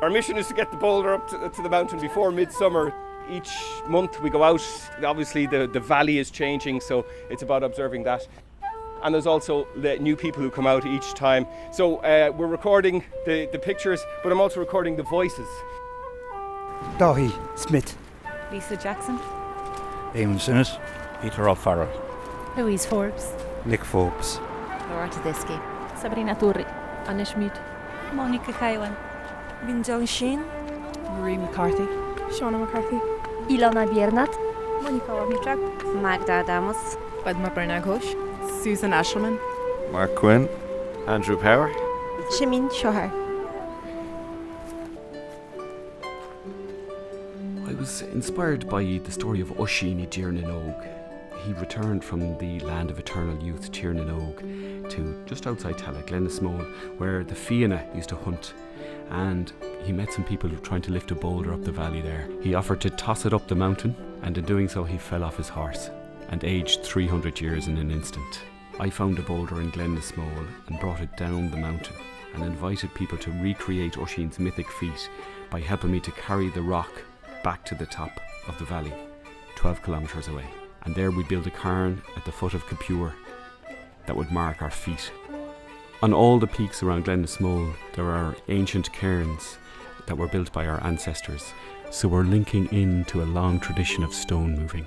Our mission is to get the boulder up to the mountain before midsummer. Each month we go out. Obviously the valley is changing, so it's about observing that. And there's also the new people who come out each time. So we're recording the pictures, but I'm also recording the voices. Dahi Smith. Lisa Jackson. Eamon Sinnott. Peter O'Farrell. Louise Forbes. Nick Forbes. Laura Tedeschi. Sabrina Turri. Anna Schmid. Monica Kaiwan. Vinjal Sheen. Marie McCarthy. Shauna McCarthy. Ilona Biernat. Monica Wabitrak. Magda Adamus. Padma Bernaghosh. Susan Ashelman. Mark Quinn. Andrew Power. Shamin Shohar. I was inspired by the story of Oisín i Tír na nÓg. He returned from the land of eternal youth, Tír na nÓg, to just outside Tallaght, Glenasmole, where the fianna used to hunt. And he met some people trying to lift a boulder up the valley there. He offered to toss it up the mountain, and in doing so he fell off his horse and aged 300 years in an instant. I found a boulder in Glenasmole and brought it down the mountain and invited people to recreate Oisín's mythic feat by helping me to carry the rock back to the top of the valley, 12 kilometres away. And there we built a cairn at the foot of Capure that would mark our feet. On all the peaks around Glenasmole, there are ancient cairns that were built by our ancestors, so we're linking into a long tradition of stone moving.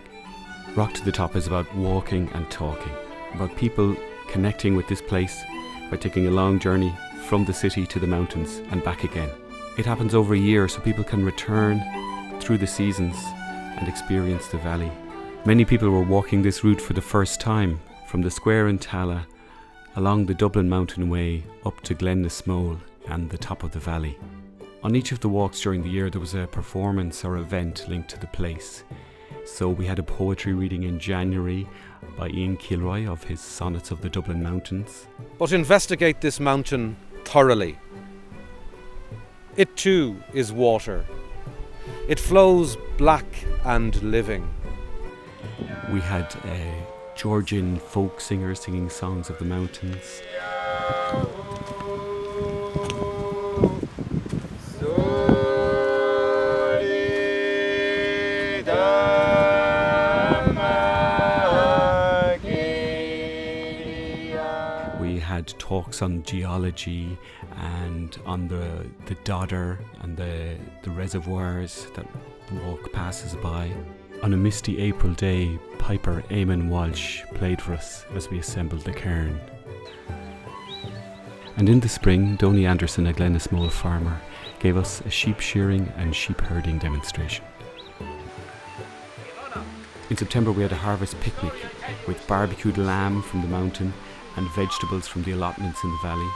Rock to the Top is about walking and talking, about people connecting with this place by taking a long journey from the city to the mountains and back again. It happens over a year so people can return through the seasons and experience the valley. Many people were walking this route for the first time, from the square in Tallaght, along the Dublin Mountain Way up to Glenasmole and the top of the valley. On each of the walks during the year there was a performance or event linked to the place. So we had a poetry reading in January by Ian Kilroy of his Sonnets of the Dublin Mountains. But investigate this mountain thoroughly. It too is water. It flows black and living. We had Georgian folk singers singing songs of the mountains. We had talks on geology and on the Dodder and the reservoirs that the walk passes by. On a misty April day, piper Eamon Walsh played for us as we assembled the cairn. And in the spring, Donny Anderson, a Glenasmole farmer, gave us a sheep shearing and sheep herding demonstration. In September we had a harvest picnic with barbecued lamb from the mountain and vegetables from the allotments in the valley.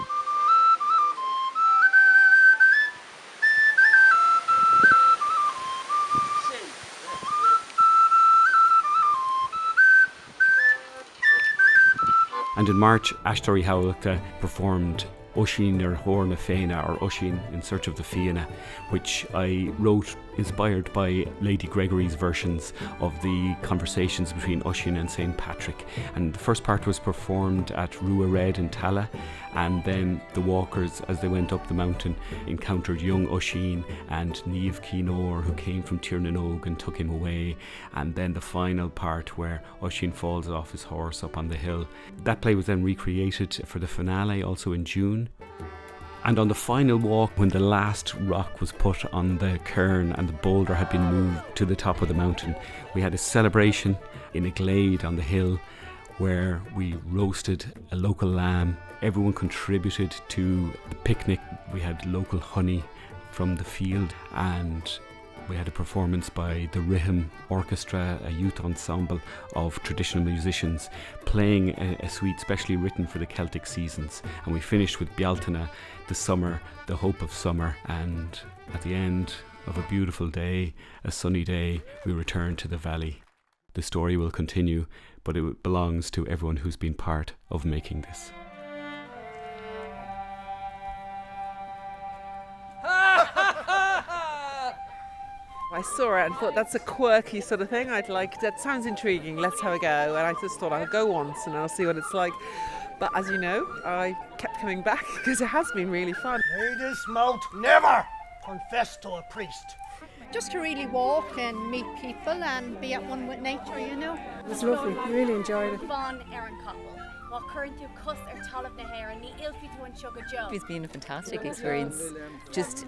And in March, Ashtori Howlka performed Oisín ar Thór na Féine, or Oisín in Search of the Fianna, which I wrote inspired by Lady Gregory's versions of the conversations between Oisín and St. Patrick. And the first part was performed at Rua Red in Tallaght, and then the walkers, as they went up the mountain, encountered young Oisín and Niamh Keenor, who came from Tír na nÓg and took him away. And then the final part where Oisín falls off his horse up on the hill. That play was then recreated for the finale, also in June. And on the final walk, when the last rock was put on the cairn and the boulder had been moved to the top of the mountain, we had a celebration in a glade on the hill where we roasted a local lamb. Everyone contributed to the picnic. We had local honey from the field, and we had a performance by the Riham Orchestra, a youth ensemble of traditional musicians, playing a suite specially written for the Celtic seasons. And we finished with Bealtaine, the summer, the hope of summer. And at the end of a beautiful day, a sunny day, we returned to the valley. The story will continue, but it belongs to everyone who's been part of making this. I saw it and thought that's a quirky sort of thing. That sounds intriguing, let's have a go. And I just thought I'll go once and I'll see what it's like. But as you know, I kept coming back because it has been really fun. May this mount never confess to a priest. Just to really walk and meet people and be at one with nature, you know. It was lovely. Really enjoyed it. Bon Aaron Cotwell. What current you cuss or Tallaght na hair and the ilfi to and sugar Joe. It's been a fantastic experience. Just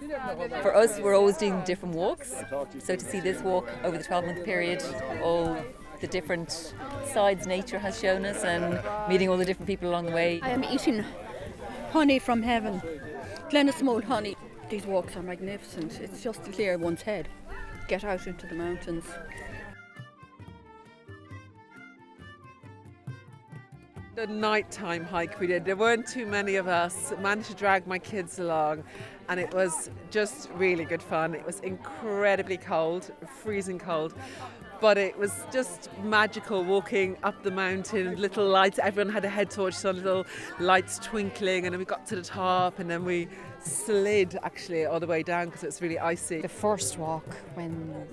for us, we're always doing different walks. So to see this walk over the 12-month period, all the different sides nature has shown us and meeting all the different people along the way. I am eating honey from heaven, Glenasmole honey. These walks are magnificent. It's just to clear one's head. Get out into the mountains. The nighttime hike we did, there weren't too many of us. Managed to drag my kids along and it was just really good fun. It was incredibly cold, freezing cold. But it was just magical walking up the mountain, little lights, everyone had a head torch, so little lights twinkling, and then we got to the top and then we slid actually all the way down because it's really icy. The first walk when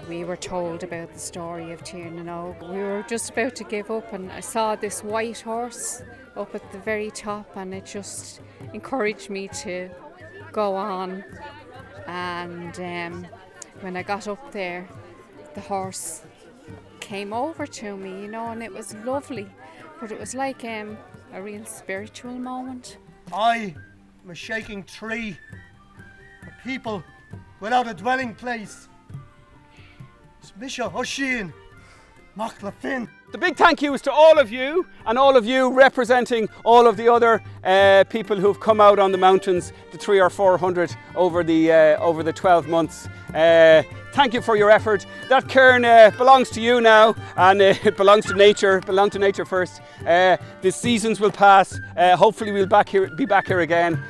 we were told about the story of Ciarán Taylor, we were just about to give up and I saw this white horse up at the very top and it just encouraged me to go on, and when I got up there the horse came over to me, you know, and it was lovely, but it was like a real spiritual moment. I am a shaking tree, a people without a dwelling place. It's Misha Oisín, Mach le Fin. The big thank you is to all of you, and all of you representing all of the other people who've come out on the mountains, the 300 or 400 over the 12 months. Thank you for your effort. That cairn belongs to you now, and it belongs to nature. Belong to nature first. The seasons will pass. Hopefully we'll be back here again.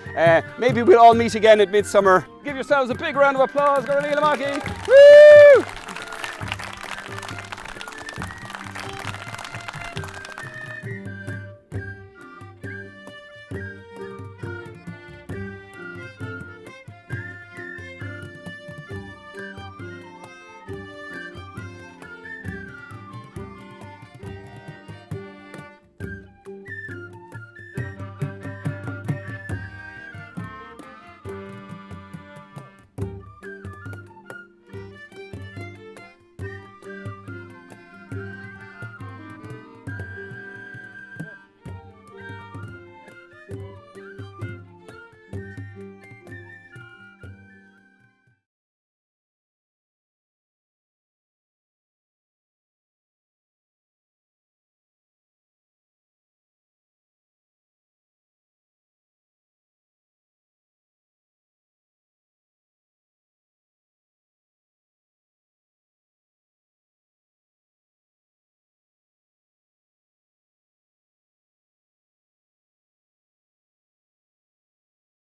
Maybe we'll all meet again at midsummer. Give yourselves a big round of applause. Woo!